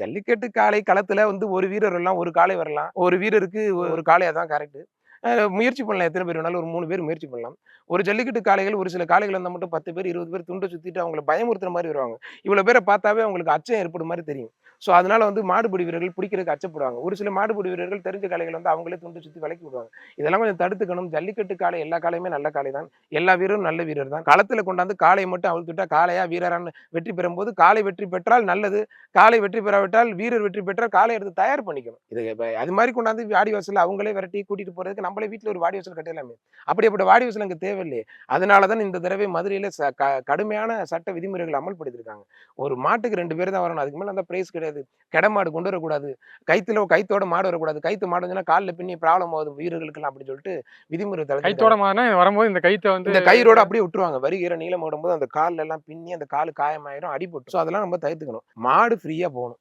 ஜல்லிக்கட்டு காளை களத்துல வந்து ஒரு வீரர் வரலாம், ஒரு காளை வரலாம். ஒரு வீரருக்கு ஒரு காளை அதான் கரெக்ட். முயற்சி பண்ணலாம். எத்தனை பேர் வேணாலும் ஒரு 3 பேர் முயற்சி பண்ணலாம். ஒரு ஜல்லிக்கட்டு காளைகள் ஒரு சில காளைகள் வந்தா மட்டும் 10 பேர், 20 பேர் துண்ட சுத்திட்டு அவங்கள பயமுறுத்துற மாரி வருவாங்க. இவ்வளோ பேர பார்த்தாவே அவங்களுக்கு அச்சம் ஏற்படும் மாரி தெரியும். ஸோ அதனால வந்து மாடுபிடி வீரர்கள் பிடிக்கிறதுக்கு அச்சப்படுவாங்க. ஒரு சில மாடுபிடி வீரர்கள் தெரிஞ்ச காளைகள் வந்து அவங்களே துண்டு சுத்தி விலக்கி விடுவாங்க. இதெல்லாம் கொஞ்சம் தடுத்துக்கணும். ஜல்லிக்கட்டு காளை எல்லா காளையுமே நல்ல காளை தான். எல்லா வீரரும் நல்ல வீரர் தான். களத்துல கொண்டாந்து காளைய மட்டும் அவிழ்த்துட்டா காளையா, வீரரான்னு வெற்றி பெறும்போது காளை வெற்றி பெற்றால் நல்லது. காளை வெற்றி பெறாவிட்டால் வீரர் வெற்றி பெற்றால் காளைய எடுத்து தயார் பண்ணிக்கணும். இது இப்ப அது மாரி கொண்டாந்து வாடி வாசல்ல அவங்களே விரட்டி கூட்டிட்டு போறதுக்கு நம்மளே வீட்ல ஒரு வாடி வாசல் கட்டிடலாமே. அப்படியாப்பட்ட வாடி வாசல் அங்க தேவையில்லையே. அதனால தான் இந்த தடவை மதுரையில கடுமையான சட்ட விதிமுறைகள் அமல்படுத்தியிருக்காங்க. ஒரு மாட்டுக்கு 2 பேர் தான் வரணும். அதுக்கு மேல அந்த பிரைஸ் கிடையாது. கெட மாடு கொண்டு வரக்கூடாது. கைத்தோட மாடு வரக்கூடாது. கைத்து மாடு வந்துச்சுன்னா கால்ல பின்னி ப்ராப்ளம் ஆகுது வீரர்களுக்கெல்லாம் அப்படின்னு சொல்லிட்டு விதிமுறை கைத்தோட தளர்த்திருக்காங்க. மாடுனா வரும்போது இந்த கைத்த வந்து இந்த கயிறோட அப்படியே விட்டுருவாங்க. வருகிற நீளம் ஓடும்போது அந்த கால்ல எல்லாம் பின்னி அந்த காலு காயமாயிரும், அடிபட்டுரும். ஸோ அதெல்லாம் நம்ம தவிர்த்துக்கணும். மாடு ஃப்ரீயா போணும்.